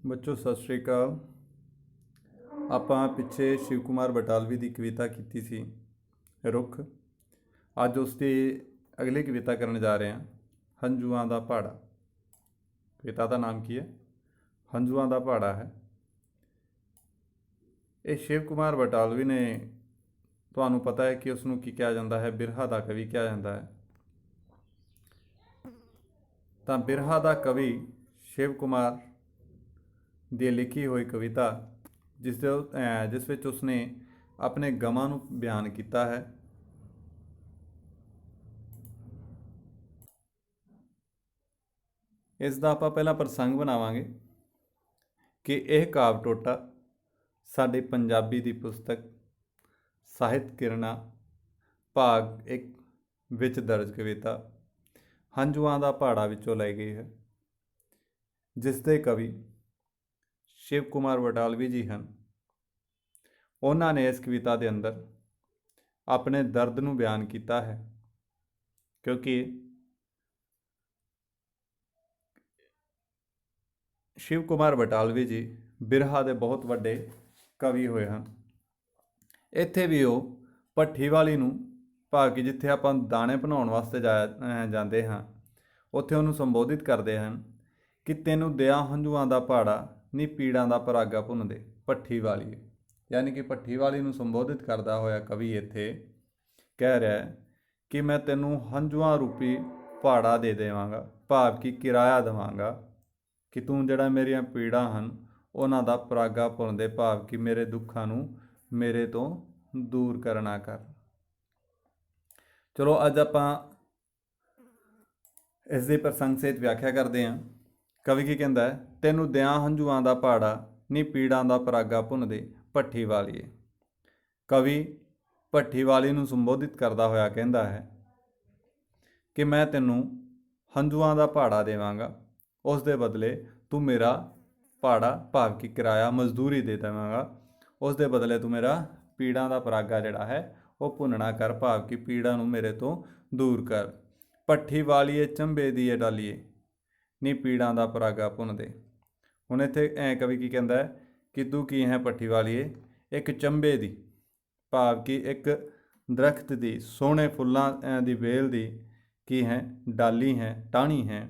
ਬੱਚੋ ਸਤਿ ਸ਼੍ਰੀ ਅਕਾਲ। ਆਪਾਂ ਪਿੱਛੇ ਸ਼ਿਵ ਕੁਮਾਰ ਬਟਾਲਵੀ ਦੀ ਕਵਿਤਾ ਕੀਤੀ ਸੀ ਰੁੱਖ। ਅੱਜ ਉਸ ਦੀ ਅਗਲੀ ਕਵਿਤਾ ਕਰਨ ਜਾ ਰਹੇ ਹਾਂ, ਹੰਝੂਆਂ ਦਾ ਪਹਾੜਾ। ਕਵਿਤਾ ਦਾ ਨਾਮ ਕੀ ਹੈ? ਹੰਝੂਆਂ ਦਾ ਪਹਾੜਾ ਹੈ। ਇਹ ਸ਼ਿਵ ਕੁਮਾਰ ਬਟਾਲਵੀ ਨੇ, ਤੁਹਾਨੂੰ ਪਤਾ ਹੈ ਕਿ ਉਸ ਨੂੰ ਕੀ ਕਿਹਾ ਜਾਂਦਾ ਹੈ? ਬਿਰਹਾ ਦਾ ਕਵੀ ਕਿਹਾ ਜਾਂਦਾ ਹੈ। ਤਾਂ ਬਿਰਹਾ ਦਾ ਕਵੀ ਸ਼ਿਵ ਕੁਮਾਰ ਦੀ ਲਿਖੀ ਹੋਈ ਕਵਿਤਾ ਜਿਸ ਵਿੱਚ ਉਸਨੇ ਆਪਣੇ ਗਮਾਂ ਨੂੰ ਬਿਆਨ ਕੀਤਾ ਹੈ। ਇਸ ਦਾ ਆਪਾਂ ਪਹਿਲਾਂ ਪ੍ਰਸੰਗ ਬਣਾਵਾਂਗੇ ਕਿ ਇਹ ਕਾਵਿ ਟੋਟਾ ਸਾਡੀ ਪੰਜਾਬੀ ਦੀ ਪੁਸਤਕ ਸਾਹਿਤ ਕਿਰਨਾਂ ਭਾਗ 1 ਵਿੱਚ ਦਰਜ ਕਵਿਤਾ ਹੰਝੂਆਂ ਦਾ ਪਹਾੜਾ ਵਿੱਚੋਂ ਲਈ ਗਈ ਹੈ, ਜਿਸ ਦੇ ਕਵੀ ਸ਼ਿਵ ਕੁਮਾਰ ਬਟਾਲਵੀ ਜੀ ਹਨ। ਉਹਨਾਂ ਨੇ ਇਸ ਕਵਿਤਾ ਦੇ ਅੰਦਰ ਆਪਣੇ ਦਰਦ ਨੂੰ ਬਿਆਨ ਕੀਤਾ ਹੈ, ਕਿਉਂਕਿ ਸ਼ਿਵ ਕੁਮਾਰ ਬਟਾਲਵੀ ਜੀ ਬਿਰਹਾ ਦੇ ਬਹੁਤ ਵੱਡੇ ਕਵੀ ਹੋਏ ਹਨ। ਇੱਥੇ ਵੀ ਉਹ ਭੱਠੀ ਵਾਲੀ ਨੂੰ, ਭਾਵ ਕਿ ਜਿੱਥੇ ਆਪਾਂ ਦਾਣੇ ਬਣਾਉਣ ਵਾਸਤੇ ਜਾਂਦੇ ਹਾਂ, ਉੱਥੇ ਉਹਨੂੰ ਸੰਬੋਧਿਤ ਕਰਦੇ ਹਨ ਕਿ ਤੈਨੂੰ ਦਿਆਂ ਹੰਝੂਆਂ ਦਾ ਪਹਾੜਾ ਨੀ ਪੀੜਾਂ ਦਾ ਪਰਾਗਾ ਭੁੰਨਦੇ। ਭੱਠੀ ਵਾਲੀ, ਯਾਨੀ ਕਿ ਭੱਠੀ ਵਾਲੀ ਨੂੰ ਸੰਬੋਧਿਤ ਕਰਦਾ ਹੋਇਆ ਕਵੀ ਇੱਥੇ ਕਹਿ ਰਿਹਾ ਹੈ ਕਿ ਮੈਂ ਤੈਨੂੰ ਹੰਝੂਆਂ ਰੂਪੀ ਪਹਾੜਾ ਦੇ ਦੇਵਾਂਗਾ, ਭਾਵ ਕਿ ਕਿਰਾਇਆ ਦੇਵਾਂਗਾ ਕਿ ਤੂੰ ਜਿਹੜਾ ਮੇਰੀਆਂ ਪੀੜਾਂ ਹਨ ਉਹਨਾਂ ਦਾ ਪਰਾਗਾ ਭੁੰਨਦੇ, ਭਾਵ ਕਿ ਮੇਰੇ ਦੁੱਖਾਂ ਨੂੰ ਮੇਰੇ ਤੋਂ ਦੂਰ ਕਰਨਾ ਕਰ। ਚਲੋ ਅੱਜ ਆਪਾਂ ਇਸ ਦੀ ਪ੍ਰਸੰਗ ਸਹਿਤ ਵਿਆਖਿਆ ਕਰਦੇ ਹਾਂ। ਕਵੀ ਕੀ ਕਹਿੰਦਾ ਹੈ? ਤੈਨੂੰ ਦਿਆਂ ਹੰਝੂਆਂ ਦਾ ਪਹਾੜਾ ਨੀ ਪੀੜਾਂ ਦਾ ਪਰਾਗਾ ਭੁੰਨਦੇ। ਭੱਠੀ ਵਾਲੀਏ, ਕਵੀ ਭੱਠੀ ਵਾਲੀ ਨੂੰ ਸੰਬੋਧਿਤ ਕਰਦਾ ਹੋਇਆ ਕਹਿੰਦਾ ਹੈ ਕਿ ਮੈਂ ਤੈਨੂੰ ਹੰਝੂਆਂ ਦਾ ਪਹਾੜਾ ਦੇਵਾਂਗਾ, ਉਸ ਦੇ ਬਦਲੇ ਤੂੰ ਮੇਰਾ ਪਹਾੜਾ, ਭਾਵ ਕਿ ਕਿਰਾਇਆ, ਮਜ਼ਦੂਰੀ ਦੇ ਦੇਵਾਂਗਾ। ਉਸ ਦੇ ਬਦਲੇ ਤੂੰ ਮੇਰਾ ਪੀੜਾਂ ਦਾ ਪਰਾਗਾ ਜਿਹੜਾ ਹੈ ਉਹ ਭੁੰਨਣਾ ਕਰ, ਭਾਵ ਕਿ ਪੀੜਾਂ ਨੂੰ ਮੇਰੇ ਤੋਂ ਦੂਰ ਕਰ। ਭੱਠੀ ਵਾਲੀਏ ਚੰਬੇ ਦੀਏ ਡਾਲੀਏ ਨੀ ਪੀੜਾਂ ਦਾ ਪਰਾਗਾ ਭੁੰਨਦੇ। ਹੁਣ ਇੱਥੇ ਕਵੀ ਕੀ ਕਹਿੰਦਾ ਹੈ ਕਿ ਤੂੰ ਕੀ ਹੈ ਭੱਠੀ ਵਾਲੀਏ? ਇੱਕ ਚੰਬੇ ਦੀ, ਭਾਵ ਕਿ ਇੱਕ ਦਰਖਤ ਦੀ, ਸੋਹਣੇ ਫੁੱਲਾਂ ਦੀ ਵੇਲ ਦੀ ਕੀ ਹੈ? ਡਾਲੀ ਹੈ, ਟਾਹਣੀ ਹੈ।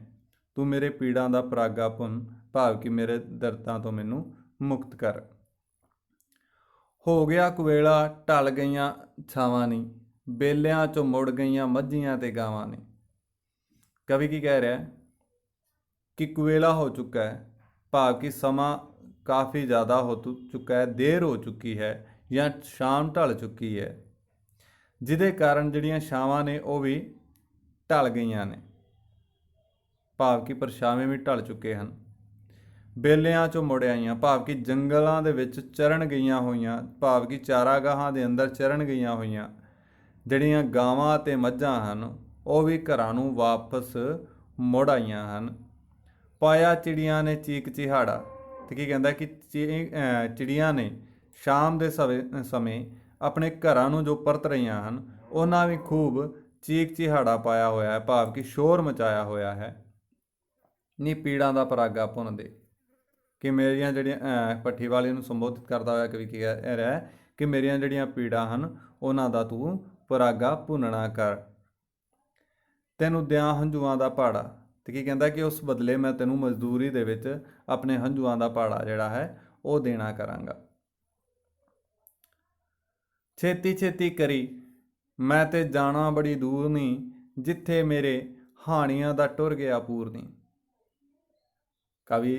ਤੂੰ ਮੇਰੇ ਪੀੜਾਂ ਦਾ ਪਰਾਗਾ ਭੁੰਨ, ਭਾਵ ਕਿ ਮੇਰੇ ਦਰਦਾਂ ਤੋਂ ਮੈਨੂੰ ਮੁਕਤ ਕਰ। ਹੋ ਗਿਆ ਕੁਵੇਲਾ ਢਲ ਗਈਆਂ ਛਾਵਾਂ ਨੀ, ਬੇਲਿਆਂ 'ਚੋਂ ਮੁੜ ਗਈਆਂ ਮੱਝੀਆਂ ਤੇ ਗਾਵਾਂ ਨੇ। ਕਵੀ ਕੀ ਕਹਿ ਰਿਹਾ ਕਿ ਕੁਵੇਲਾ ਹੋ ਚੁੱਕਾ ਹੈ, ਭਾਵ ਕਿ ਸਮਾਂ ਕਾਫੀ ਜ਼ਿਆਦਾ ਹੋ ਚੁੱਕਾ ਹੈ, ਦੇਰ ਹੋ ਚੁੱਕੀ ਹੈ ਜਾਂ ਸ਼ਾਮ ਢਲ ਚੁੱਕੀ ਹੈ, ਜਿਹਦੇ ਕਾਰਨ ਜਿਹੜੀਆਂ ਛਾਵਾਂ ਨੇ ਉਹ ਵੀ ਢਲ ਗਈਆਂ ਨੇ, ਭਾਵ ਕਿ ਪਰਛਾਵੇਂ ਵੀ ਢਲ ਚੁੱਕੇ ਹਨ। ਬੇਲਿਆਂ 'ਚੋਂ ਮੁੜ ਆਈਆਂ, ਭਾਵ ਕਿ ਜੰਗਲਾਂ ਦੇ ਵਿੱਚ ਚਰਨ ਗਈਆਂ ਹੋਈਆਂ, ਭਾਵ ਕਿ ਚਾਰਾਗਾਹਾਂ ਦੇ ਅੰਦਰ ਚਰਨ ਗਈਆਂ ਹੋਈਆਂ ਜਿਹੜੀਆਂ ਗਾਵਾਂ ਅਤੇ ਮੱਝਾਂ ਹਨ ਉਹ ਵੀ ਘਰਾਂ ਨੂੰ ਵਾਪਸ ਮੁੜ ਆਈਆਂ ਹਨ। ਪਾਇਆ ਚਿੜੀਆਂ ਨੇ ਚੀਕ ਚਿਹਾੜਾ, ਤੇ ਕੀ ਕਹਿੰਦਾ ਕਿ ਚਿੜੀਆਂ ਨੇ ਸ਼ਾਮ ਦੇ ਸਮੇਂ ਆਪਣੇ ਘਰਾਂ ਨੂੰ ਜੋ ਪਰਤ ਰਹੀਆਂ ਹਨ ਉਹਨਾਂ ਵੀ ਖੂਬ ਚੀਕ ਚਿਹਾੜਾ ਪਾਇਆ ਹੋਇਆ ਹੈ, ਭਾਵ ਕਿ ਸ਼ੋਰ ਮਚਾਇਆ ਹੋਇਆ ਹੈ। ਨੀ ਪੀੜਾਂ ਦਾ ਪਰਾਗਾ ਭੁੰਨਦੇ, ਕਿ ਮੇਰੀਆਂ ਜਿਹੜੀਆਂ ਭੱਠੀ ਵਾਲੀ ਨੂੰ ਸੰਬੋਧਿਤ ਕਰਦਾ ਹੋਇਆ ਕਵੀ ਕੀ ਕਹਿ ਰਿਹਾ ਕਿ ਮੇਰੀਆਂ ਜਿਹੜੀਆਂ ਪੀੜਾਂ ਹਨ ਉਹਨਾਂ ਦਾ ਤੂੰ ਪਰਾਗਾ ਭੁੰਨਣਾ ਕਰ। ਤੈਨੂੰ ਦਿਆਂ ਹੰਝੂਆਂ ਦਾ ਪਹਾੜਾ, ਤੇ ਕੀ ਕਹਿੰਦਾ ਕਿ ਉਸ ਬਦਲੇ ਮੈਂ ਤੈਨੂੰ ਮਜ਼ਦੂਰੀ ਦੇ ਵਿੱਚ ਆਪਣੇ ਹੰਝੂਆਂ ਦਾ ਪਹਾੜਾ ਜਿਹੜਾ ਹੈ ਉਹ ਦੇਣਾ ਕਰਾਂਗਾ। ਛੇਤੀ ਛੇਤੀ ਕਰੀ ਮੈਂ ਤੇ ਜਾਣਾ ਬੜੀ ਦੂਰ ਨੀ, ਜਿੱਥੇ ਮੇਰੇ ਹਾਣੀਆਂ ਦਾ ਟੁਰ ਗਿਆ ਪੂਰ ਨੀ। ਕਵੀ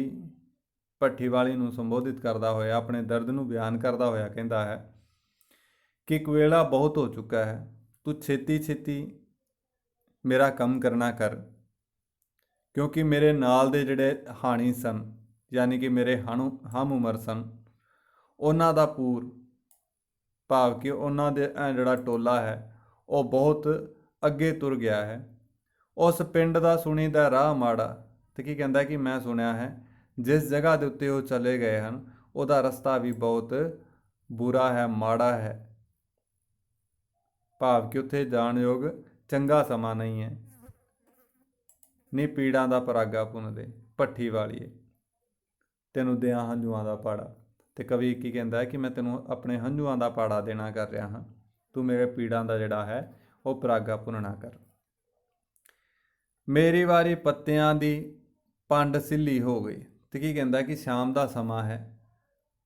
ਭੱਠੀ ਵਾਲੀ ਨੂੰ ਸੰਬੋਧਿਤ ਕਰਦਾ ਹੋਇਆ, ਆਪਣੇ ਦਰਦ ਨੂੰ ਬਿਆਨ ਕਰਦਾ ਹੋਇਆ ਕਹਿੰਦਾ ਹੈ ਕਿ ਕੁਵੇਲਾ ਬਹੁਤ ਹੋ ਚੁੱਕਾ ਹੈ, ਤੂੰ ਛੇਤੀ ਛੇਤੀ ਮੇਰਾ ਕੰਮ ਕਰਨਾ ਕਰ, ਕਿਉਂਕਿ ਮੇਰੇ ਨਾਲ ਦੇ ਜਿਹੜੇ ਹਾਣੀ ਸਨ, ਯਾਨੀ ਕਿ ਮੇਰੇ ਹਮ ਉਮਰ ਸਨ, ਉਹਨਾਂ ਦਾ ਪੂਰ, ਭਾਵ ਕਿ ਉਹਨਾਂ ਦੇ ਜਿਹੜਾ ਟੋਲਾ ਹੈ ਉਹ ਬਹੁਤ ਅੱਗੇ ਤੁਰ ਗਿਆ ਹੈ। ਉਸ ਪਿੰਡ ਦਾ ਸੁਣੀਦਾ ਰਾਹ ਮਾੜਾ, ਤੇ ਕੀ ਕਹਿੰਦਾ ਕਿ ਮੈਂ ਸੁਣਿਆ ਹੈ ਜਿਸ ਜਗ੍ਹਾ ਦੇ ਉੱਤੇ ਉਹ ਚਲੇ ਗਏ ਹਨ ਉਹਦਾ ਰਸਤਾ ਵੀ ਬਹੁਤ ਬੁਰਾ ਹੈ, ਮਾੜਾ ਹੈ, ਭਾਵ ਕਿ ਉੱਥੇ ਜਾਣ ਯੋਗ ਚੰਗਾ ਸਮਾਂ ਨਹੀਂ ਹੈ। ਨੀ ਪੀੜਾਂ ਦਾ ਪਰਾਗਾ ਭੁੰਨਦੇ। ਭੱਠੀ ਵਾਲੀਏ, ਤੈਨੂੰ ਦਿਆਂ ਹੰਝੂਆਂ ਦਾ ਪਾੜਾ। ਤੇ ਕਵੀ ਕੀ ਕਹਿੰਦਾ ਹੈ ਕਿ ਮੈਂ ਤੈਨੂੰ ਆਪਣੇ ਹੰਝੂਆਂ ਦਾ ਪਾੜਾ ਦੇਣਾ ਕਰ ਰਿਹਾ ਹਾਂ, ਤੂੰ ਮੇਰੇ ਪੀੜਾਂ ਦਾ ਜਿਹੜਾ ਹੈ ਉਹ ਪਰਾਗਾ ਭੁੰਨਣਾ ਕਰ। ਮੇਰੀ ਵਾਰੀ ਪੱਤਿਆਂ ਦੀ ਪੰਡ ਸਿੱਲੀ ਹੋ ਗਈ। ਤੇ ਕੀ ਕਹਿੰਦਾ ਕਿ ਸ਼ਾਮ ਦਾ ਸਮਾਂ ਹੈ,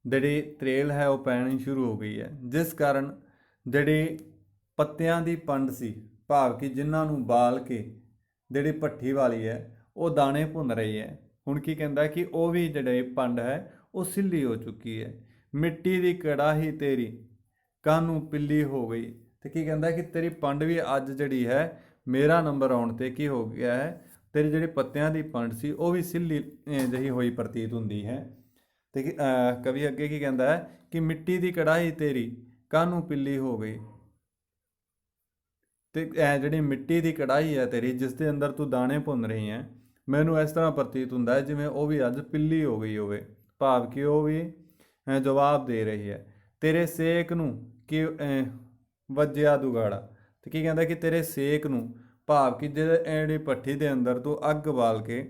ਜਿਹੜੀ ਤਰੇਲ ਹੈ ਉਹ ਪੈਣੀ ਸ਼ੁਰੂ ਹੋ ਗਈ ਹੈ, ਜਿਸ ਕਾਰਨ ਜਿਹੜੀ ਪੱਤਿਆਂ ਦੀ ਪੰਡ ਸੀ, ਭਾਵ ਕਿ ਜਿਨ੍ਹਾਂ ਨੂੰ ਬਾਲ ਕੇ ਜਿਹੜੀ ਭੱਠੀ ਵਾਲੀ ਹੈ ਉਹ ਦਾਣੇ ਭੁੰਨ ਰਹੀ ਹੈ। ਹੁਣ ਕੀ ਕਹਿੰਦਾ ਕਿ ਉਹ ਵੀ ਜਿਹੜੇ ਪੰਡ ਹੈ ਉਹ ਸਿੱਲੀ ਹੋ ਚੁੱਕੀ ਹੈ। ਮਿੱਟੀ ਦੀ ਕੜਾਹੀ ਤੇਰੀ ਕਾਹਨੂੰ ਪਿੱਲੀ ਹੋ ਗਈ। ਤੇ ਕੀ ਕਹਿੰਦਾ ਕਿ ਤੇਰੀ ਪੰਡ ਵੀ ਅੱਜ ਜਿਹੜੀ ਹੈ ਮੇਰਾ ਨੰਬਰ ਆਉਣ ਤੇ ਕੀ ਹੋ ਗਿਆ ਹੈ, ਤੇਰੀ ਜਿਹੜੀ ਪੱਤਿਆਂ ਦੀ ਪੰਡ ਸੀ ਉਹ ਵੀ ਸਿੱਲੀ ਜਿਹੀ ਹੋਈ ਪ੍ਰਤੀਤ ਹੁੰਦੀ ਹੈ। ਤੇ ਕਵੀ ਅੱਗੇ ਕੀ ਕਹਿੰਦਾ ਹੈ ਕਿ ਮਿੱਟੀ ਦੀ ਕੜਾਹੀ ਤੇਰੀ ਕਾਹਨੂੰ ਪਿੱਲੀ ਹੋ ਗਈ। ਤੇ ਜਿਹੜੀ ਮਿੱਟੀ ਦੀ ਕੜਾਹੀ ਹੈ ਤੇਰੀ, ਜਿਸ ਦੇ ਅੰਦਰ ਤੂੰ ਦਾਣੇ ਭੁੰਨ ਰਹੀ ਹੈ, ਮੈਨੂੰ ਇਸ ਤਰ੍ਹਾਂ ਪ੍ਰਤੀਤ ਹੁੰਦਾ ਹੈ ਜਿਵੇਂ ਉਹ ਵੀ ਅੱਜ ਪਿੱਲੀ ਹੋ ਗਈ ਹੋਵੇ, ਭਾਵ ਕਿ ਉਹ ਵੀ ਜਵਾਬ ਦੇ ਰਹੀ ਹੈ। ਤੇਰੇ ਸੇਕ ਨੂੰ ਕਿ ਵੱਜਿਆ ਦੁਗਾੜਾ। ਤੇ ਕੀ ਕਹਿੰਦਾ ਕਿ ਤੇਰੇ ਸੇਕ ਨੂੰ, ਭਾਵ ਕਿ ਜਿਹੜੀ ਭੱਠੀ ਦੇ ਅੰਦਰ ਤੂੰ ਅੱਗ ਬਾਲ ਕੇ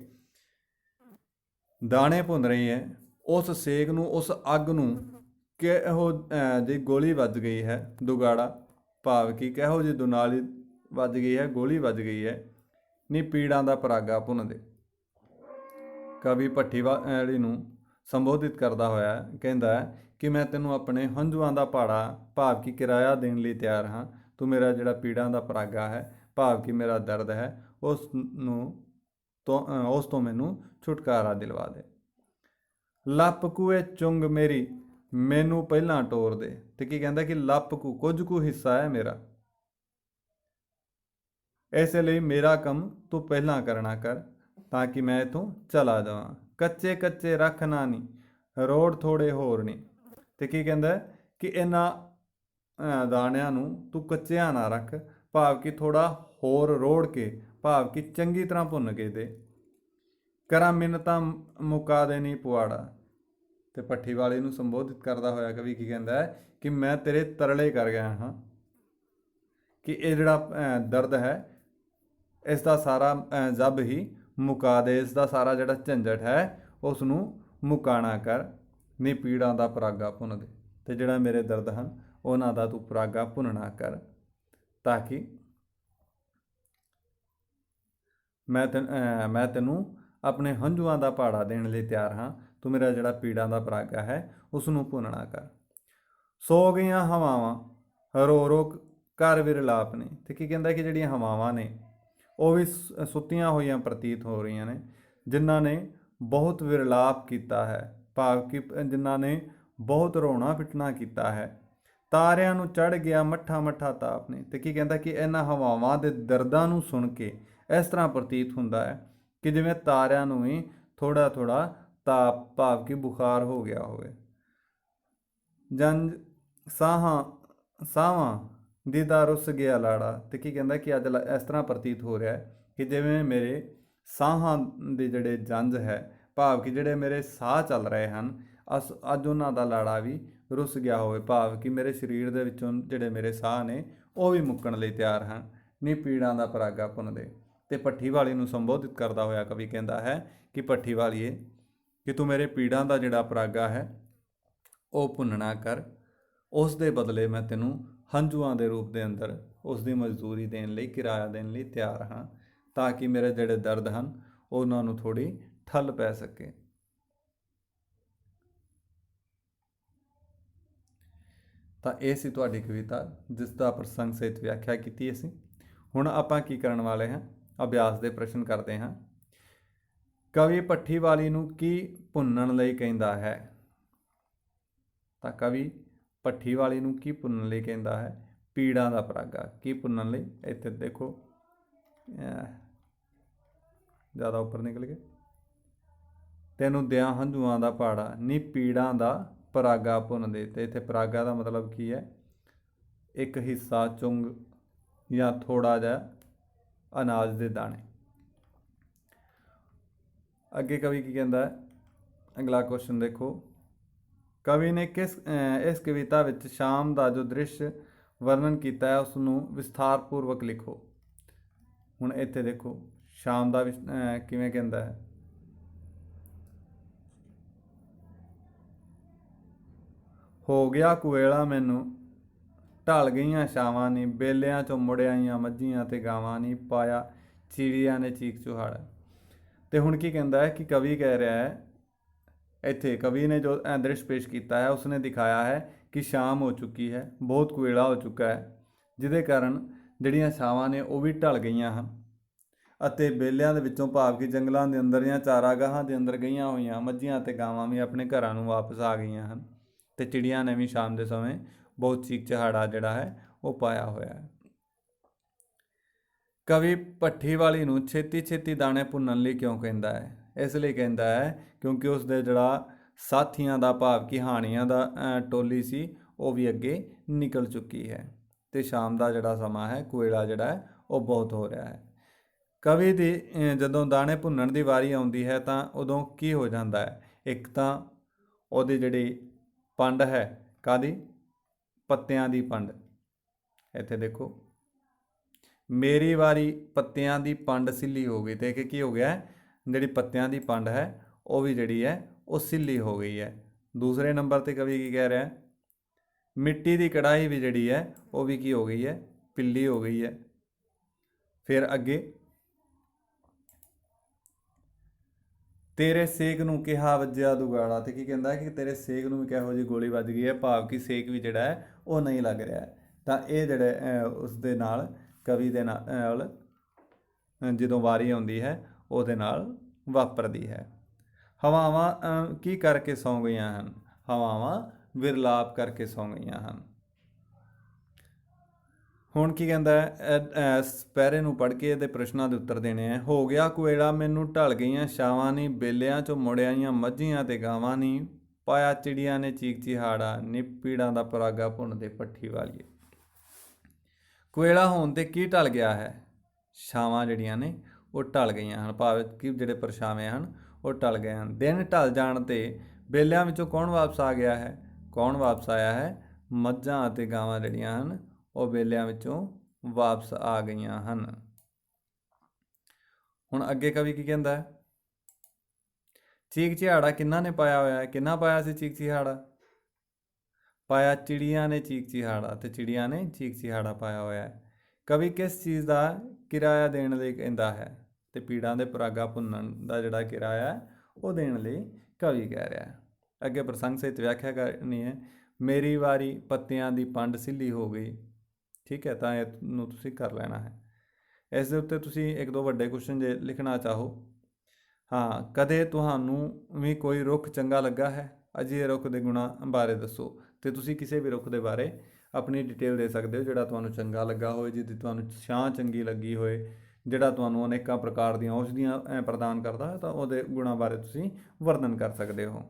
ਦਾਣੇ ਭੁੰਨ ਰਹੀ ਹੈ, ਉਸ ਸੇਕ ਨੂੰ, ਉਸ ਅੱਗ ਨੂੰ ਕਿਹੋ ਜਿਹੀ ਗੋਲੀ ਵੱਜ ਗਈ ਹੈ ਦੁਗਾੜਾ, ਭਾਵ ਕਿ ਕਿਹੋ ਜਿਹੀ ਦੁਨਾਲੀ ਵੱਜ ਗਈ ਹੈ, ਗੋਲੀ ਵੱਜ ਗਈ ਹੈ, ਨੀ ਪੀੜਾਂ ਦਾ ਪਰਾਗਾ ਭੁੰਨ ਦੇ। ਕਵੀ ਭੱਠੀ ਵਾਲੀ ਨੂੰ ਸੰਬੋਧਿਤ ਕਰਦਾ ਹੋਇਆ ਕਹਿੰਦਾ ਹੈ ਕਿ ਮੈਂ ਤੈਨੂੰ ਆਪਣੇ ਹੰਝੂਆਂ ਦਾ ਪਾੜਾ, ਭਾਵ ਕਿ ਕਿਰਾਇਆ ਦੇਣ ਲਈ ਤਿਆਰ ਹਾਂ, ਤੂੰ ਮੇਰਾ ਜਿਹੜਾ ਪੀੜਾਂ ਦਾ ਪਰਾਗਾ ਹੈ, ਭਾਵ ਕਿ ਮੇਰਾ ਦਰਦ ਹੈ, ਉਸ ਤੋਂ ਮੈਨੂੰ ਛੁਟਕਾਰਾ ਦਿਲਵਾ ਦੇ। ਲੱਪ ਕੂਏ ਚੁੰਗ ਮੇਰੀ ਮੈਨੂੰ ਪਹਿਲਾਂ ਟੋਰ ਦੇ। ਤੇ ਕੀ ਕਹਿੰਦਾ ਕਿ ਲੱਪ ਕੂ ਕੁਝ ਕੁ ਹਿੱਸਾ ਹੈ ਮੇਰਾ, ਇਸ ਲਈ ਮੇਰਾ ਕੰਮ ਤੂੰ ਪਹਿਲਾਂ ਕਰਨਾ ਕਰ ਤਾਂ ਕਿ ਮੈਂ ਇੱਥੋਂ ਚਲਾ ਜਾਵਾਂ। ਕੱਚੇ ਕੱਚੇ ਰੱਖਣਾ ਨਹੀਂ, ਰੋੜ ਥੋੜੇ ਹੋਰ ਨਹੀਂ। ਤੇ ਕੀ ਕਹਿੰਦਾ ਕਿ ਇਹਨਾਂ ਦਾਣਿਆਂ ਨੂੰ ਤੂੰ ਕੱਚਿਆਂ ਨਾ ਰੱਖ, ਭਾਵ ਕਿ ਥੋੜਾ ਹੋਰ ਰੋੜ ਕੇ, ਭਾਵ ਕਿ ਚੰਗੀ ਤਰ੍ਹਾਂ ਭੁੰਨ ਕੇ ਦੇ। ਕਰਾਂ ਮਿੰਨਤਾਂ ਮੁਕਾ ਦੇ ਨਹੀਂ ਪੁਆੜਾ। ਤੇ ਭੱਠੀ ਵਾਲੇ ਨੂੰ ਸੰਬੋਧਿਤ ਕਰਦਾ ਹੋਇਆ ਕਵੀ ਕੀ ਕਹਿੰਦਾ ਹੈ ਕਿ ਮੈਂ ਤੇਰੇ ਤਰਲੇ ਕਰ ਗਿਆ ਹਾਂ, ਕਿ ਇਹ ਜਿਹੜਾ ਦਰਦ ਹੈ ਇਸ ਦਾ ਸਾਰਾ ਜਬ ਹੀ ਮੁਕਾ ਦੇ, ਇਸ ਦਾ ਸਾਰਾ ਜਿਹੜਾ ਝੰਜਟ ਹੈ ਉਸ ਨੂੰ ਮੁਕਾਣਾ ਕਰ, ਨੀ ਪੀੜਾਂ ਦਾ ਪਰਾਗਾ ਭੁੰਨ ਦੇ। ਤੇ ਜਿਹੜਾ ਮੇਰੇ ਦਰਦ ਹਨ ਉਹਨਾਂ ਦਾ ਤੂੰ ਪਰਾਗਾ ਭੁੰਨਣਾ ਕਰ, ਤਾਂ ਕਿ ਮੈਂ ਤੈਨੂੰ ਆਪਣੇ ਹੰਝੂਆਂ ਦਾ ਪਾੜਾ ਦੇਣ ਲਈ ਤਿਆਰ ਹਾਂ, ਤੂੰ ਮੇਰਾ ਜਿਹੜਾ ਪੀੜਾਂ ਦਾ ਪਰਾਗਾ ਹੈ ਉਸ ਨੂੰ ਭੁੰਨਣਾ ਕਰ। ਸੋ ਗਈਆਂ ਹਵਾਵਾਂ ਰੋ ਰੋ ਕਰ ਵਿਰਲਾਪ ਨੇ। ਤੇ ਕੀ ਕਹਿੰਦਾ ਕਿ ਜਿਹੜੀਆਂ ਹਵਾਵਾਂ ਨੇ ਉਹ ਵੀ ਸੁੱਤੀਆਂ ਹੋਈਆਂ ਪ੍ਰਤੀਤ ਹੋ ਰਹੀਆਂ ਨੇ, ਜਿਨ੍ਹਾਂ ਨੇ ਬਹੁਤ ਵਿਰਲਾਪ ਕੀਤਾ ਹੈ, ਭਾਵ ਕਿ ਜਿਨ੍ਹਾਂ ਨੇ ਬਹੁਤ ਰੋਣਾ ਪਿੱਟਣਾ ਕੀਤਾ ਹੈ। ਤਾਰਿਆਂ ਨੂੰ ਚੜ੍ਹ ਗਿਆ ਮੱਠਾ ਮੱਠਾ ਤਾਪ ਨੇ। ਤੇ ਕੀ ਕਹਿੰਦਾ ਕਿ ਇਹਨਾਂ ਹਵਾਵਾਂ ਦੇ ਦਰਦਾਂ ਨੂੰ ਸੁਣ ਕੇ ਇਸ ਤਰ੍ਹਾਂ ਪ੍ਰਤੀਤ ਹੁੰਦਾ ਹੈ ਕਿ ਜਿਵੇਂ ਤਾਰਿਆਂ ਨੂੰ ਵੀ ਥੋੜਾ ਥੋੜਾ ਤਾਪ, ਭਾਵ ਕਿ ਬੁਖਾਰ ਹੋ ਗਿਆ ਹੋਵੇ। ਜੰਝ ਸਾਹਾਂ ਦੀਦਾ ਰੁੱਸ ਗਿਆ ਲਾੜਾ। ਤੇ ਕੀ ਕਹਿੰਦਾ ਕਿ ਅੱਜ ਇਸ ਤਰ੍ਹਾਂ ਪ੍ਰਤੀਤ ਹੋ ਰਿਹਾ ਹੈ ਕਿ ਜਿਵੇਂ ਮੇਰੇ ਸਾਹਾਂ ਦੇ ਜਿਹੜੇ ਜੰਝ ਹੈ, ਭਾਵ ਕਿ ਜਿਹੜੇ ਮੇਰੇ ਸਾਹ ਚੱਲ ਰਹੇ ਹਨ, ਅੱਜ ਉਹਨਾਂ ਦਾ ਲਾੜਾ ਵੀ ਰੁੱਸ ਗਿਆ ਹੋਵੇ, ਭਾਵ ਕਿ ਮੇਰੇ ਸਰੀਰ ਦੇ ਵਿੱਚੋਂ ਜਿਹੜੇ ਮੇਰੇ ਸਾਹ ਨੇ ਉਹ ਵੀ ਮੁੱਕਣ ਲਈ ਤਿਆਰ ਹਨ, ਨੀ ਪੀੜਾਂ ਦਾ ਪਰਾਗਾ ਭੁੰਨ ਦੇ। ਤੇ ਭੱਠੀ ਵਾਲੀ ਨੂੰ ਸੰਬੋਧਿਤ ਕਰਦਾ ਹੋਇਆ ਕਵੀ ਕਹਿੰਦਾ ਹੈ ਕਿ ਭੱਠੀ ਵਾਲੀਏ, ਕਿ ਤੂੰ ਮੇਰੇ ਪੀੜਾਂ ਦਾ ਜਿਹੜਾ ਪਰਾਗਾ ਹੈ ਉਹ ਭੁੰਨਣਾ ਕਰ, ਉਸ ਦੇ ਬਦਲੇ ਮੈਂ ਤੈਨੂੰ ਹੰਝੂਆਂ ਦੇ ਰੂਪ ਦੇ ਅੰਦਰ ਉਸ ਦੀ ਮਜ਼ਦੂਰੀ ਦੇਣ ਲਈ, ਕਿਰਾਇਆ ਦੇਣ ਲਈ ਤਿਆਰ ਹਾਂ, ਤਾਂ ਕਿ ਮੇਰੇ ਜਿਹੜੇ ਦਰਦ ਹਨ ਉਹਨਾਂ ਨੂੰ ਥੋੜ੍ਹੀ ਠੱਲ ਪੈ ਸਕੇ। ਤਾਂ ਇਹ ਸੀ ਤੁਹਾਡੀ ਕਵਿਤਾ, ਜਿਸ ਦਾ ਪ੍ਰਸੰਗ ਸਹਿਤ ਵਿਆਖਿਆ ਕੀਤੀ ਅਸੀਂ। ਹੁਣ ਆਪਾਂ ਕੀ ਕਰਨ ਵਾਲੇ ਹਾਂ, ਅਭਿਆਸ ਦੇ ਪ੍ਰਸ਼ਨ ਕਰਦੇ ਹਾਂ। ਕਵੀ ਭੱਠੀ ਵਾਲੀ ਨੂੰ ਕੀ ਭੁੰਨਣ ਲਈ ਕਹਿੰਦਾ ਹੈ? ਤਾਂ ਕਵੀ ਭੱਠੀ ਵਾਲੀ ਨੂੰ ਕੀ ਭੁੰਨਣ ਲਈ ਕਹਿੰਦਾ ਹੈ? ਪੀੜਾਂ ਦਾ ਪਰਾਗਾ। ਕੀ ਭੁੰਨਣ ਲਈ? ਇੱਥੇ ਦੇਖੋ ਜ਼ਿਆਦਾ ਉੱਪਰ ਨਿਕਲ ਗਏ। ਤੈਨੂੰ ਦਿਆਂ ਹੰਝੂਆਂ ਦਾ ਪਾੜਾ, ਨੀ ਪੀੜਾਂ ਦਾ ਪਰਾਗਾ ਭੁੰਨ ਦੇ। ਤੇ ਇੱਥੇ ਪਰਾਗਾ ਦਾ ਮਤਲਬ ਕੀ ਹੈ? ਇੱਕ ਹਿੱਸਾ ਚੁੰਗ ਜਾਂ ਥੋੜਾ ਜਿਹਾ ਅਨਾਜ ਦੇ ਦਾਣੇ। ਅੱਗੇ ਕਵੀ ਕੀ ਕਹਿੰਦਾ ਹੈ? ਅਗਲਾ ਕੁਐਸਚਨ ਦੇਖੋ। ਕਵੀ ਨੇ ਇਸ ਕਵਿਤਾ ਵਿੱਚ ਸ਼ਾਮ ਦਾ ਜੋ ਦ੍ਰਿਸ਼ ਵਰਣਨ ਕੀਤਾ ਹੈ ਉਸ ਨੂੰ ਵਿਸਥਾਰਪੂਰਵਕ ਲਿਖੋ। ਹੁਣ ਇੱਥੇ ਦੇਖੋ ਸ਼ਾਮ ਦਾ ਕਿਵੇਂ ਕਹਿੰਦਾ ਹੈ? ਹੋ ਗਿਆ ਕੁਵੇਲਾ ਮੈਨੂੰ ਢਲ ਗਈਆਂ ਛਾਵਾਂ ਨੀ, ਬੇਲਿਆਂ ਚੋਂ ਮੁੜ ਆਈਆਂ ਮੱਝੀਆਂ ਤੇ ਗਾਵਾਂ ਨੀ, ਪਾਇਆ ਚਿੜੀਆਂ ਨੇ ਚੀਕ ਚੁਹਾੜਾ। ਤੇ ਹੁਣ ਕੀ ਕਹਿੰਦਾ ਹੈ ਕਿ ਕਵੀ ਕਹਿ ਰਿਹਾ ਹੈ, ਇੱਥੇ ਕਵੀ ਨੇ ਜੋ ਦ੍ਰਿਸ਼ ਪੇਸ਼ ਕੀਤਾ ਹੈ ਉਸਨੇ ਦਿਖਾਇਆ ਹੈ ਕਿ ਸ਼ਾਮ ਹੋ ਚੁੱਕੀ ਹੈ, ਬਹੁਤ ਕੁਵੇਲਾ ਹੋ ਚੁੱਕਾ ਹੈ, ਜਿਹਦੇ ਕਾਰਨ ਜਿਹੜੀਆਂ ਛਾਵਾਂ ਨੇ ਉਹ ਵੀ ਢਲ ਗਈਆਂ ਹਨ ਅਤੇ ਬੇਲਿਆਂ ਦੇ ਵਿੱਚੋਂ ਭਾਵ ਕਿ ਜੰਗਲਾਂ ਦੇ ਅੰਦਰ ਜਾਂ ਚਾਰਾਗਾਹਾਂ ਦੇ ਅੰਦਰ ਗਈਆਂ ਹੋਈਆਂ ਮੱਝੀਆਂ ਅਤੇ ਗਾਵਾਂ ਵੀ ਆਪਣੇ ਘਰਾਂ ਨੂੰ ਵਾਪਸ ਆ ਗਈਆਂ ਹਨ ਅਤੇ ਚਿੜੀਆਂ ਨੇ ਵੀ ਸ਼ਾਮ ਦੇ ਸਮੇਂ ਬਹੁਤ ਚੀਕ ਚਹਾੜਾ ਜਿਹੜਾ ਹੈ ਉਹ ਪਾਇਆ ਹੋਇਆ ਹੈ। ਕਵੀ ਭੱਠੀ ਵਾਲੀ ਨੂੰ ਛੇਤੀ ਛੇਤੀ ਦਾਣੇ ਭੁੰਨਣ ਲਈ ਕਿਉਂ ਕਹਿੰਦਾ ਹੈ? ਇਸ ਲਈ ਕਹਿੰਦਾ ਹੈ ਕਿਉਂਕਿ ਉਸ ਦੇ ਜਿਹੜਾ ਸਾਥੀਆਂ ਦਾ ਭਾਵ ਕਿ ਹਾਣੀਆਂ ਦਾ ਟੋਲੀ ਸੀ ਉਹ ਵੀ ਅੱਗੇ ਨਿਕਲ ਚੁੱਕੀ ਹੈ ਅਤੇ ਸ਼ਾਮ ਦਾ ਜਿਹੜਾ ਸਮਾਂ ਹੈ ਕੁਵੇਲਾ ਜਿਹੜਾ ਹੈ ਉਹ ਬਹੁਤ ਹੋ ਰਿਹਾ ਹੈ। ਕਵੀ ਦੀ ਜਦੋਂ ਦਾਣੇ ਭੁੰਨਣ ਦੀ ਵਾਰੀ ਆਉਂਦੀ ਹੈ ਤਾਂ ਉਦੋਂ ਕੀ ਹੋ ਜਾਂਦਾ ਹੈ? ਇੱਕ ਤਾਂ ਉਹਦੀ ਜਿਹੜੀ ਪੰਡ ਹੈ, ਕਾਹਦੀ? ਪੱਤਿਆਂ ਦੀ ਪੰਡ। ਇੱਥੇ ਦੇਖੋ, ਮੇਰੀ ਵਾਰੀ ਪੱਤਿਆਂ ਦੀ ਪੰਡ ਸਿੱਲੀ ਹੋ ਗਈ, ਅਤੇ ਕੀ ਹੋ ਗਿਆ? ਜਿਹੜੀ ਪੱਤਿਆਂ ਦੀ ਪੰਡ ਹੈ ਉਹ ਵੀ ਜਿਹੜੀ ਹੈ ਉਹ ਸਿੱਲੀ ਹੋ ਗਈ ਹੈ। ਦੂਸਰੇ ਨੰਬਰ 'ਤੇ ਕਵੀ ਕੀ ਕਹਿ ਰਿਹਾ? ਮਿੱਟੀ ਦੀ ਕੜਾਹੀ ਵੀ ਜਿਹੜੀ ਹੈ ਉਹ ਵੀ ਕੀ ਹੋ ਗਈ ਹੈ? ਪਿੱਲੀ ਹੋ ਗਈ ਹੈ। ਫਿਰ ਅੱਗੇ, ਤੇਰੇ ਸੇਕ ਨੂੰ ਕਿਹਾ ਵੱਜਿਆ ਦੁਗਾੜਾ, ਤੇ ਕੀ ਕਹਿੰਦਾ ਕਿ ਤੇਰੇ ਸੇਕ ਨੂੰ ਵੀ ਕਿਹੋ ਜਿਹੀ ਗੋਲੀ ਵੱਜ ਗਈ ਹੈ, ਭਾਵ ਕਿ ਸੇਕ ਵੀ ਜਿਹੜਾ ਹੈ ਉਹ ਨਹੀਂ ਲੱਗ ਰਿਹਾ। ਤਾਂ ਇਹ ਜਿਹੜੇ ਉਸ ਦੇ ਨਾਲ ਕਵੀ ਦੇ ਨਾਲ ਜਦੋਂ ਵਾਰੀ ਆਉਂਦੀ ਹੈ ਉਹਦੇ ਨਾਲ ਵਾਪਰਦੀ ਹੈ। ਹਵਾਵਾਂ ਕੀ ਕਰਕੇ ਸੌਂ ਗਈਆਂ ਹਨ? ਹਵਾਵਾਂ ਵਿਰਲਾਪ ਕਰਕੇ ਸੌਂ ਗਈਆਂ ਹਨ। ਹੁਣ ਕੀ ਕਹਿੰਦਾ ਹੈ? ਪੈਰੇ ਨੂੰ ਪੜ੍ਹ ਕੇ ਇਹਦੇ ਪ੍ਰਸ਼ਨਾਂ ਦੇ ਉੱਤਰ ਦੇਣੇ ਹੈ। ਹੋ ਗਿਆ ਕੁਵੇਲਾ ਮੈਨੂੰ ਢਲ ਗਈਆਂ ਛਾਵਾਂ ਨੀ, ਬੇਲਿਆਂ 'ਚੋਂ ਮੁੜ ਆਈਆਂ ਮੱਝੀਆਂ ਤੇ ਗਾਵਾਂ ਨੀ, ਪਾਇਆ ਚਿੜੀਆਂ ਨੇ ਚੀਕ ਚਿਹਾੜਾ, ਨੀ ਪੀੜਾਂ ਦਾ ਪਰਾਗਾ ਭੁੰਨਦੇ ਭੱਠੀ ਵਾਲੀਏ। ਕੁਵੇਲਾ ਹੋਣ 'ਤੇ ਕੀ ਢਲ ਗਿਆ ਹੈ? ਛਾਵਾਂ ਜਿਹੜੀਆਂ ਨੇ ਉਹ ਢਲ ਗਈਆਂ ਹਨ, ਭਾਵ ਕਿ ਜਿਹੜੇ ਪਰਛਾਵੇਂ ਹਨ ਉਹ ਢਲ ਗਏ ਹਨ। ਦਿਨ ਢਲ ਜਾਣ 'ਤੇ ਬੇਲਿਆਂ ਵਿੱਚੋਂ ਕੌਣ ਵਾਪਸ ਆ ਗਿਆ ਹੈ? ਕੌਣ ਵਾਪਸ ਆਇਆ ਹੈ? ਮੱਝਾਂ ਅਤੇ ਗਾਵਾਂ ਜਿਹੜੀਆਂ ਹਨ ਉਹ ਬੇਲਿਆਂ ਵਿੱਚੋਂ ਵਾਪਸ ਆ ਗਈਆਂ ਹਨ। ਹੁਣ ਅੱਗੇ ਕਵੀ ਕੀ ਕਹਿੰਦਾ ਹੈ? ਚੀਕ ਚਿਹਾੜਾ ਕਿਹਨਾਂ ਨੇ ਪਾਇਆ ਹੋਇਆ ਹੈ? ਕਿਹਨਾਂ ਪਾਇਆ ਸੀ ਚੀਕ ਚਿਹਾੜਾ? ਪਾਇਆ ਚਿੜੀਆਂ ਨੇ ਚੀਕ ਚਿਹਾੜਾ, ਤੇ ਚਿੜੀਆਂ ਨੇ ਚੀਕ ਚਿਹਾੜਾ ਪਾਇਆ ਹੋਇਆ ਹੈ। ਕਵੀ ਕਿਸ ਚੀਜ਼ ਦਾ ਕਿਰਾਇਆ ਦੇਣ ਲਈ ਕਹਿੰਦਾ ਹੈ? ਤੇ ਪੀੜਾਂ ਦੇ ਪਰਾਗਾ ਭੁੰਨਣ ਦਾ ਜਿਹੜਾ ਕਿਰਾਇਆ ਹੈ ਉਹ ਦੇਣ ਲਈ ਕਵੀ ਕਹਿ ਰਿਹਾ ਹੈ। ਅੱਗੇ ਪ੍ਰਸੰਗ ਸਹਿਤ ਵਿਆਖਿਆ ਕਰਨੀ ਹੈ। ਮੇਰੀ ਵਾਰੀ ਪੱਤਿਆਂ ਦੀ ਪੰਡ ਸਿੱਲੀ ਹੋ ਗਈ, ਠੀਕ ਹੈ, ਤਾਂ ਇਹਨੂੰ ਤੁਸੀਂ ਕਰ ਲੈਣਾ ਹੈ। ਇਸ ਦੇ ਉੱਤੇ ਤੁਸੀਂ ਇੱਕ ਦੋ ਵੱਡੇ ਕੁਐਸਚਨ ਜੇ ਲਿਖਣਾ ਚਾਹੋ, ਹਾਂ, ਕਦੇ ਤੁਹਾਨੂੰ ਵੀ ਕੋਈ ਰੁੱਖ ਚੰਗਾ ਲੱਗਾ ਹੈ? ਅਜਿਹੇ ਰੁੱਖ ਦੇ ਗੁਣਾਂ ਬਾਰੇ ਦੱਸੋ। ਅਤੇ ਤੁਸੀਂ ਕਿਸੇ ਵੀ ਰੁੱਖ ਦੇ ਬਾਰੇ ਆਪਣੀ ਡਿਟੇਲ ਦੇ ਸਕਦੇ ਹੋ ਜਿਹੜਾ ਤੁਹਾਨੂੰ ਚੰਗਾ ਲੱਗਾ ਹੋਵੇ, ਜਿਹਦੀ ਤੁਹਾਨੂੰ ਛਾਂ ਚੰਗੀ ਲੱਗੀ ਹੋਏ, ਜਿਹੜਾ ਤੁਹਾਨੂੰ ਅਨੇਕਾਂ ਪ੍ਰਕਾਰ ਦੀਆਂ ਔਸ਼ਧੀਆਂ ਪ੍ਰਦਾਨ ਕਰਦਾ ਹੈ, ਤਾਂ ਉਹਦੇ ਗੁਣਾਂ ਬਾਰੇ ਤੁਸੀਂ ਵਰਣਨ ਕਰ ਸਕਦੇ ਹੋ।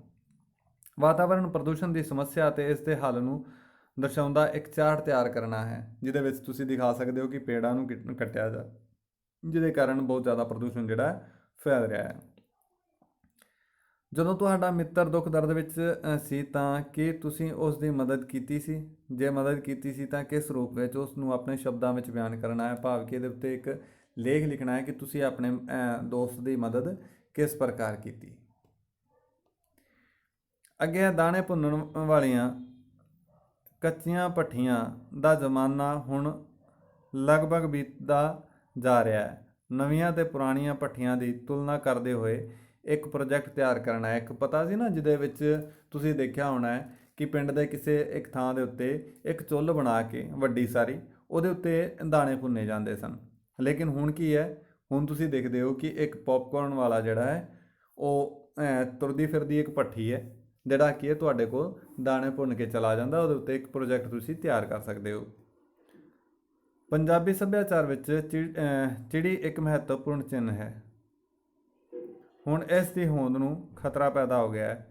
ਵਾਤਾਵਰਣ ਪ੍ਰਦੂਸ਼ਣ ਦੀ ਸਮੱਸਿਆ ਅਤੇ ਇਸ ਦੇ ਹੱਲ ਨੂੰ ਦਰਸਾਉਂਦਾ ਇੱਕ ਚਾਰਟ ਤਿਆਰ ਕਰਨਾ ਹੈ, ਜਿਹਦੇ ਵਿੱਚ ਤੁਸੀਂ ਦਿਖਾ ਸਕਦੇ ਹੋ ਕਿ ਪੇੜਾਂ ਨੂੰ ਕੱਟਿਆ ਜਾ, ਜਿਹਦੇ ਕਾਰਨ ਬਹੁਤ ਜ਼ਿਆਦਾ ਪ੍ਰਦੂਸ਼ਣ ਜਿਹੜਾ ਹੈ ਫੈਲ ਰਿਹਾ ਹੈ। ਜਦੋਂ ਤੁਹਾਡਾ ਮਿੱਤਰ ਦੁੱਖ ਦਰਦ ਵਿੱਚ ਸੀ ਤਾਂ ਕੀ ਤੁਸੀਂ ਉਸ ਦੀ ਮਦਦ ਕੀਤੀ ਸੀ? ਜੇ ਮਦਦ ਕੀਤੀ ਸੀ ਤਾਂ ਕਿਸ ਰੂਪ ਵਿੱਚ? ਉਸ ਨੂੰ ਆਪਣੇ ਸ਼ਬਦਾਂ ਵਿੱਚ ਬਿਆਨ ਕਰਨਾ ਹੈ, ਭਾਵ ਕਿ ਇਹਦੇ ਉੱਤੇ ਇੱਕ ਲੇਖ ਲਿਖਣਾ ਹੈ ਕਿ ਤੁਸੀਂ ਆਪਣੇ ਦੋਸਤ ਦੀ ਮਦਦ ਕਿਸ ਪ੍ਰਕਾਰ ਕੀਤੀ। ਅੱਗੇ ਦਾਣੇ ਭੁੰਨਣ ਵਾਲੀਆਂ ਕੱਚੀਆਂ ਭੱਠੀਆਂ ਦਾ ਜ਼ਮਾਨਾ ਹੁਣ ਲਗਭਗ ਬੀਤਦਾ ਜਾ ਰਿਹਾ ਹੈ। ਨਵੀਆਂ ਅਤੇ ਪੁਰਾਣੀਆਂ ਭੱਠੀਆਂ ਦੀ ਤੁਲਨਾ ਕਰਦੇ ਹੋਏ ਇੱਕ ਪ੍ਰੋਜੈਕਟ ਤਿਆਰ ਕਰਨਾ ਹੈ। ਇੱਕ ਪਤਾ ਸੀ ਨਾ, ਜਿਹਦੇ ਵਿੱਚ ਤੁਸੀਂ ਦੇਖਿਆ ਹੋਣਾ ਹੈ ਕਿ ਪਿੰਡ ਦੇ ਕਿਸੇ ਇੱਕ ਥਾਂ ਦੇ ਉੱਤੇ ਇੱਕ ਚੁੱਲ੍ਹ ਬਣਾ ਕੇ ਵੱਡੀ ਸਾਰੀ, ਉਹਦੇ ਉੱਤੇ ਦਾਣੇ ਭੁੰਨੇ ਜਾਂਦੇ ਸਨ। ਲੇਕਿਨ ਹੁਣ ਕੀ ਹੈ? ਹੁਣ ਤੁਸੀਂ ਦੇਖਦੇ ਹੋ ਕਿ ਇੱਕ ਪੌਪਕੌਰਨ ਵਾਲਾ ਜਿਹੜਾ ਹੈ ਉਹ ਤੁਰਦੀ ਫਿਰਦੀ ਇੱਕ ਭੱਠੀ ਹੈ, ਜਿਹੜਾ ਕੀ ਹੈ ਤੁਹਾਡੇ ਕੋਲ ਦਾਣੇ ਭੁੰਨ ਕੇ ਚਲਾ ਜਾਂਦਾ। ਉਹਦੇ ਉੱਤੇ ਇੱਕ ਪ੍ਰੋਜੈਕਟ ਤੁਸੀਂ ਤਿਆਰ ਕਰ ਸਕਦੇ ਹੋ। ਪੰਜਾਬੀ ਸੱਭਿਆਚਾਰ ਵਿੱਚ ਚਿੜੀ ਇੱਕ ਮਹੱਤਵਪੂਰਨ ਚਿੰਨ੍ਹ ਹੈ। ਹੁਣ ਇਸ ਦੀ ਹੋਂਦ ਨੂੰ ਖਤਰਾ ਪੈਦਾ ਹੋ ਗਿਆ ਹੈ।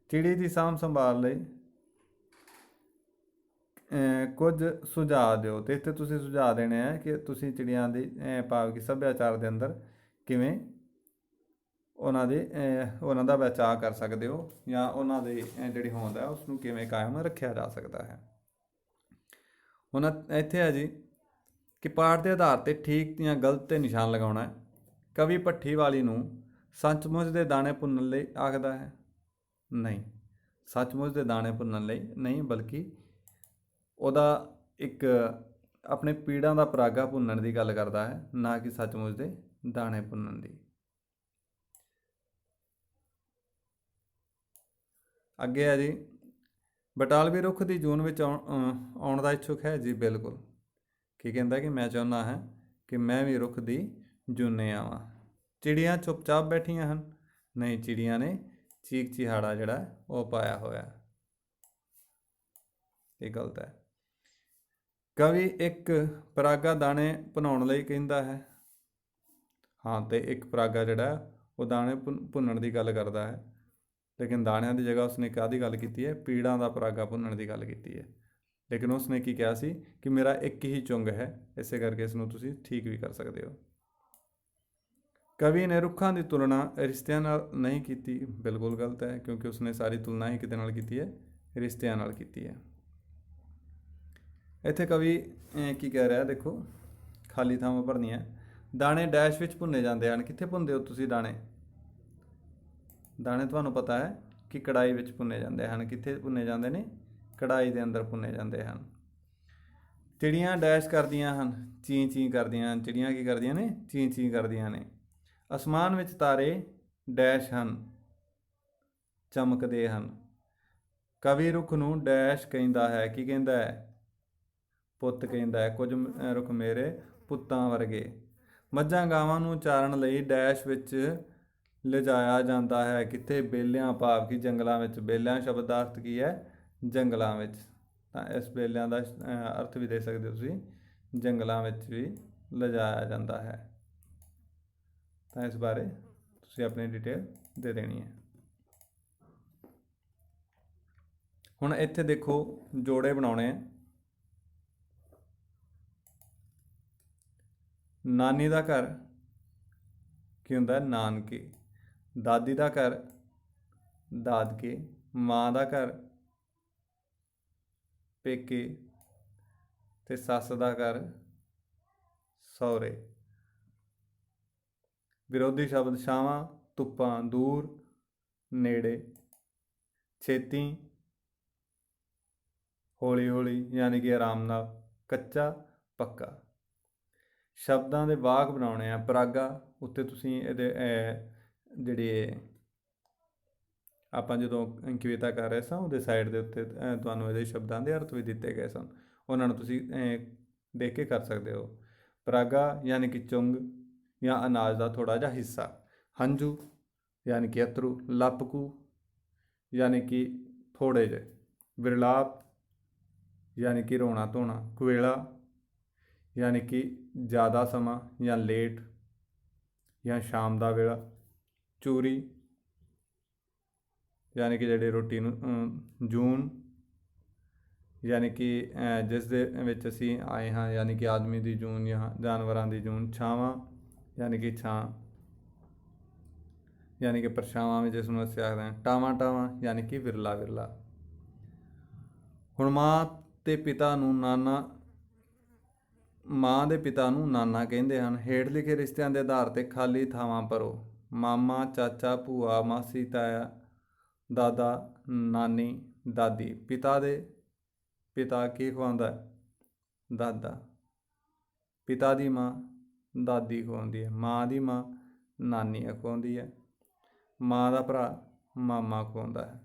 ਚਿੜੀ ਦੀ ਸਾਂਭ ਸੰਭਾਲ ਲਈ ਕੁਝ ਸੁਝਾਅ ਦਿਓ, ਅਤੇ ਇੱਥੇ ਤੁਸੀਂ ਸੁਝਾਅ ਦੇਣੇ ਹੈ ਕਿ ਤੁਸੀਂ ਚਿੜੀਆਂ ਦੀ ਭਾਵ ਕਿ ਸੱਭਿਆਚਾਰ ਦੇ ਅੰਦਰ ਕਿਵੇਂ ਉਹਨਾਂ ਦਾ ਬਚਾਅ ਕਰ ਸਕਦੇ ਹੋ, ਜਾਂ ਉਹਨਾਂ ਦੀ ਜਿਹੜੀ ਹੋਂਦ ਹੈ ਉਸ ਨੂੰ ਕਿਵੇਂ ਕਾਇਮ ਰੱਖਿਆ ਜਾ ਸਕਦਾ ਹੈ। ਹੁਣ ਇੱਥੇ ਹੈ ਜੀ ਕਿ ਪਾਠ ਦੇ ਆਧਾਰ 'ਤੇ ਠੀਕ ਜਾਂ ਗਲਤ 'ਤੇ ਨਿਸ਼ਾਨ ਲਗਾਉਣਾ ਹੈ। ਕਵੀ ਭੱਠੀ ਵਾਲੀ ਨੂੰ ਸੱਚਮੁੱਚ ਦੇ ਦਾਣੇ ਭੁੰਨਣ ਲਈ ਆਖਦਾ ਹੈ? ਨਹੀਂ, ਸੱਚਮੁੱਚ ਦੇ ਦਾਣੇ ਭੁੰਨਣ ਲਈ ਨਹੀਂ, ਬਲਕਿ ਉਹਦਾ ਇੱਕ ਆਪਣੇ ਪੀੜਾਂ ਦਾ ਪਰਾਗਾ ਭੁੰਨਣ ਦੀ ਗੱਲ ਕਰਦਾ ਹੈ, ਨਾ ਕਿ ਸੱਚਮੁੱਚ ਦੇ ਦਾਣੇ ਭੁੰਨਣ ਦੀ। ਅੱਗੇ ਹੈ ਜੀ, ਬਟਾਲਵੀ ਰੁੱਖ ਦੀ ਜੂਨ ਵਿੱਚ ਆਉਣ ਦਾ ਇੱਛੁਕ ਹੈ ਜੀ? ਬਿਲਕੁਲ। ਕੀ ਕਹਿੰਦਾ ਕਿ ਮੈਂ ਚਾਹੁੰਦਾ ਹਾਂ ਕਿ ਮੈਂ ਵੀ ਰੁੱਖ ਦੀ ਜੂਨੇ ਆਵਾਂ। ਚਿੜੀਆਂ ਚੁੱਪਚਾਪ ਬੈਠੀਆਂ ਹਨ? ਨਹੀਂ, ਚਿੜੀਆਂ ਨੇ ਚੀਕ ਚਿਹਾੜਾ ਜਿਹੜਾ ਉਹ ਪਾਇਆ ਹੋਇਆ, ਇਹ ਗਲਤ ਹੈ। ਕਵੀ ਇੱਕ ਪਰਾਗਾ ਦਾਣੇ ਭੁਨਾਉਣ ਲਈ ਕਹਿੰਦਾ ਹੈ। ਹਾਂ, ਤੇ ਇੱਕ ਪਰਾਗਾ ਜਿਹੜਾ ਉਹ ਦਾਣੇ ਭੁੰਨਣ ਦੀ ਗੱਲ ਕਰਦਾ ਹੈ, ਲੇਕਿਨ ਦਾਣਿਆਂ ਦੀ ਜਗ੍ਹਾ ਉਸਨੇ ਕਾਹਦੀ ਗੱਲ ਕੀਤੀ ਹੈ? ਪੀੜਾਂ ਦਾ ਪਰਾਗਾ ਭੁੰਨਣ ਦੀ ਗੱਲ ਕੀਤੀ ਹੈ। ਲੇਕਿਨ ਉਸਨੇ ਕੀ ਕਿਹਾ ਸੀ ਕਿ ਮੇਰਾ ਇੱਕ ਹੀ ਚੁੰਗ ਹੈ, ਇਸੇ ਕਰਕੇ ਇਸ ਨੂੰ ਤੁਸੀਂ ਠੀਕ ਵੀ ਕਰ ਸਕਦੇ ਹੋ। ਕਵੀ ਨੇ ਰੁੱਖਾਂ ਦੀ ਤੁਲਨਾ ਰਿਸ਼ਤਿਆਂ ਨਾਲ ਨਹੀਂ ਕੀਤੀ। ਬਿਲਕੁਲ ਗਲਤ ਹੈ, ਕਿਉਂਕਿ ਉਸਨੇ ਸਾਰੀ ਤੁਲਨਾ ਹੀ ਕਿਹਦੇ ਨਾਲ ਕੀਤੀ ਹੈ? ਰਿਸ਼ਤਿਆਂ ਨਾਲ ਕੀਤੀ ਹੈ। ਇੱਥੇ ਕਵੀ ਕੀ ਕਹਿ ਰਿਹਾ, ਦੇਖੋ ਖਾਲੀ ਥਾਵਾਂ ਭਰਨੀਆਂ। ਦਾਣੇ ਡੈਸ਼ ਵਿੱਚ ਭੁੰਨੇ ਜਾਂਦੇ ਹਨ। ਕਿੱਥੇ ਭੁੰਨਦੇ ਹੋ ਤੁਸੀਂ ਦਾਣੇ? ਦਾਣੇ ਤੁਹਾਨੂੰ ਪਤਾ ਹੈ ਕਿ ਕੜਾਈ ਵਿੱਚ ਭੁੰਨੇ ਜਾਂਦੇ ਹਨ। ਕਿੱਥੇ ਭੁੰਨੇ ਜਾਂਦੇ ਨੇ? ਕੜਾਈ ਦੇ ਅੰਦਰ ਭੁੰਨੇ ਜਾਂਦੇ ਹਨ। ਚਿੜੀਆਂ ਡੈਸ਼ ਕਰਦੀਆਂ ਹਨ, ਚੀਂ ਚੀਂ ਕਰਦੀਆਂ ਹਨ। ਚਿੜੀਆਂ ਕੀ ਕਰਦੀਆਂ ਨੇ? ਚੀਂ ਚੀਂ ਕਰਦੀਆਂ ਨੇ। ਅਸਮਾਨ ਵਿੱਚ ਤਾਰੇ ਡੈਸ਼ ਹਨ, ਚਮਕਦੇ ਹਨ। ਕਵੀ ਰੁੱਖ ਨੂੰ ਡੈਸ਼ ਕਹਿੰਦਾ ਹੈ। ਕੀ ਕਹਿੰਦਾ ਹੈ? ਪੁੱਤ ਕਹਿੰਦਾ ਹੈ। ਕੁਝ ਰੁੱਖ ਮੇਰੇ ਪੁੱਤਾਂ ਵਰਗੇ। ਮੱਝਾਂ ਗਾਵਾਂ ਨੂੰ ਚਾਰਨ ਲਈ ਡੈਸ਼ ਵਿੱਚ ਲਿਜਾਇਆ ਜਾਂਦਾ ਹੈ। ਕਿੱਥੇ? ਬੇਲਿਆਂ, ਭਾਵ ਕਿ ਜੰਗਲਾਂ ਵਿੱਚ। ਬੇਲਿਆਂ ਸ਼ਬਦ ਦਾ ਅਰਥ ਕੀ ਹੈ? ਜੰਗਲਾਂ ਵਿੱਚ। ਤਾਂ ਇਸ ਬੇਲਿਆਂ ਦਾ ਅਰਥ ਵੀ ਦੇ ਸਕਦੇ ਹੋ ਤੁਸੀਂ, ਜੰਗਲਾਂ ਵਿੱਚ ਵੀ ਲਿਜਾਇਆ ਜਾਂਦਾ ਹੈ। ਤਾਂ ਇਸ ਬਾਰੇ ਤੁਸੀਂ ਆਪਣੀ ਡਿਟੇਲ ਦੇ ਦੇਣੀ ਹੈ। ਹੁਣ ਇੱਥੇ ਦੇਖੋ, ਜੋੜੇ ਬਣਾਉਣੇ ਆ। ਨਾਨੀ ਦਾ ਘਰ ਕੀ ਹੁੰਦਾ? ਨਾਨਕੇ। ਦਾਦੀ ਦਾ ਘਰ ਦਾਦਕੇ। ਮਾਂ ਦਾ ਘਰ ਪੇਕੇ, ਤੇ ਸੱਸ ਦਾ ਘਰ ਸਹੁਰੇ। ਵਿਰੋਧੀ ਸ਼ਬਦ ਛਾਵਾਂ, ਧੁੱਪਾਂ, ਦੂਰ, ਨੇੜੇ, ਛੇਤੀ, ਹੌਲੀ ਹੌਲੀ ਯਾਨੀ ਕਿ ਆਰਾਮ ਨਾਲ, ਕੱਚਾ, ਪੱਕਾ। ਸ਼ਬਦਾਂ ਦੇ ਵਾਕ ਬਣਾਉਣੇ ਆ। ਪਰਾਗਾ ਉੱਤੇ ਤੁਸੀਂ ਇਹਦੇ ਜਿਹੜੇ ਆਪਾਂ ਜਦੋਂ ਕਵਿਤਾ ਕਰ ਰਹੇ ਸਾਂ, ਉਹਦੇ ਸਾਈਡ ਦੇ ਉੱਤੇ ਤੁਹਾਨੂੰ ਇਹਦੇ ਸ਼ਬਦਾਂ ਦੇ ਅਰਥ ਵੀ ਦਿੱਤੇ ਗਏ ਸਨ, ਉਹਨਾਂ ਨੂੰ ਤੁਸੀਂ ਦੇਖ ਕੇ ਕਰ ਸਕਦੇ ਹੋ। ਪਰਾਗਾ ਯਾਨੀ ਕਿ ਚੁੰਗ ਜਾਂ ਅਨਾਜ ਦਾ ਥੋੜ੍ਹਾ ਜਿਹਾ ਹਿੱਸਾ। ਹੰਝੂ ਯਾਨੀ ਕਿ ਅਥਰੂ। ਲਪਕੂ ਯਾਨੀ ਕਿ ਥੋੜ੍ਹੇ ਜਿਹੇ। ਵਿਰਲਾਪ ਯਾਨੀ ਕਿ ਰੋਣਾ ਧੋਣਾ। ਕੁਵੇਲਾ ਯਾਨੀ ਕਿ ਜ਼ਿਆਦਾ ਸਮਾਂ ਜਾਂ ਲੇਟ ਜਾਂ ਸ਼ਾਮ ਦਾ ਵੇਲਾ। ਚੂਰੀ ਯਾਨੀ ਕਿ ਜਿਹੜੀ ਰੋਟੀ ਨੂੰ। ਜੂਨ ਯਾਨੀ ਕਿ ਜਿਸ ਦੇ ਵਿੱਚ ਅਸੀਂ ਆਏ ਹਾਂ, ਯਾਨੀ ਕਿ ਆਦਮੀ ਦੀ ਜੂਨ ਜਾਂ ਜਾਨਵਰਾਂ ਦੀ ਜੂਨ। ਛਾਵਾਂ ਯਾਨੀ ਕਿ ਛਾਂ, ਯਾਨੀ ਕਿ ਪਰਛਾਵਾਂ ਵੀ ਜਿਸ ਨੂੰ ਅਸੀਂ ਆਖਦੇ ਹਾਂ। ਟਾਵਾਂ ਟਾਵਾਂ ਯਾਨੀ ਕਿ ਵਿਰਲਾ ਵਿਰਲਾ। ਹੁਣ ਮਾਂ ਦੇ ਪਿਤਾ ਨੂੰ ਨਾਨਾ ਕਹਿੰਦੇ ਹਨ। ਹੇਠ ਲਿਖੇ ਰਿਸ਼ਤਿਆਂ ਦੇ ਆਧਾਰ 'ਤੇ ਖਾਲੀ ਥਾਵਾਂ ਭਰੋ। ਮਾਮਾ, ਚਾਚਾ, ਭੂਆ, ਮਾਸੀ, ਤਾਇਆ, ਦਾਦਾ, ਨਾਨੀ, ਦਾਦੀ। ਪਿਤਾ ਕੀ ਖਵਾਉਂਦਾ? ਦਾਦਾ। ਪਿਤਾ ਦੀ ਮਾਂ ਦਾਦੀ ਖਵਾਉਂਦੀ ਹੈ। ਮਾਂ ਦੀ ਮਾਂ ਨਾਨੀ ਖਵਾਉਂਦੀ ਹੈ। ਮਾਂ ਦਾ ਭਰਾ ਮਾਮਾ ਖਵਾਉਂਦਾ ਹੈ।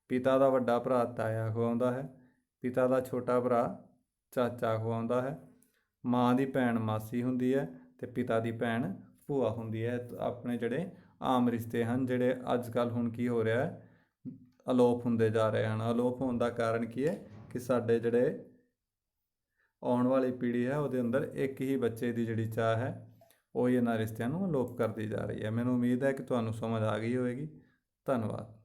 ਪਿਤਾ ਦਾ ਵੱਡਾ ਭਰਾ ਤਾਇਆ ਖਵਾਉਂਦਾ ਹੈ। ਪਿਤਾ ਦਾ ਛੋਟਾ ਭਰਾ ਚਾਚਾ ਖਵਾਉਂਦਾ ਹੈ। ਮਾਂ ਦੀ ਭੈਣ ਮਾਸੀ ਹੁੰਦੀ ਹੈ, ਅਤੇ ਪਿਤਾ ਦੀ ਭੈਣ ਭੂਆ ਹੁੰਦੀ ਹੈ। ਆਪਣੇ ਜਿਹੜੇ ਆਮ ਰਿਸ਼ਤੇ ਹਨ, ਜਿਹੜੇ ਅੱਜ ਕੱਲ੍ਹ ਹੁਣ ਕੀ ਹੋ ਰਿਹਾ ਹੈ, ਅਲੋਪ ਹੁੰਦੇ ਜਾ ਰਹੇ ਹਨ। ਅਲੋਪ ਹੋਣ ਦਾ ਕਾਰਨ ਕੀ ਹੈ ਕਿ ਸਾਡੇ ਜਿਹੜੇ ਆਉਣ ਵਾਲੀ ਪੀੜ੍ਹੀ ਹੈ, ਉਹਦੇ ਅੰਦਰ ਇੱਕ ਹੀ ਬੱਚੇ ਦੀ ਜਿਹੜੀ ਚਾਹ ਹੈ, ਉਹ ਇਹਨਾਂ ਰਿਸ਼ਤਿਆਂ ਨੂੰ ਅਲੋਪ ਕਰਦੀ ਜਾ ਰਹੀ ਹੈ। ਮੈਨੂੰ ਉਮੀਦ ਹੈ ਕਿ ਤੁਹਾਨੂੰ ਸਮਝ ਆ ਗਈ ਹੋਵੇਗੀ। ਧੰਨਵਾਦ।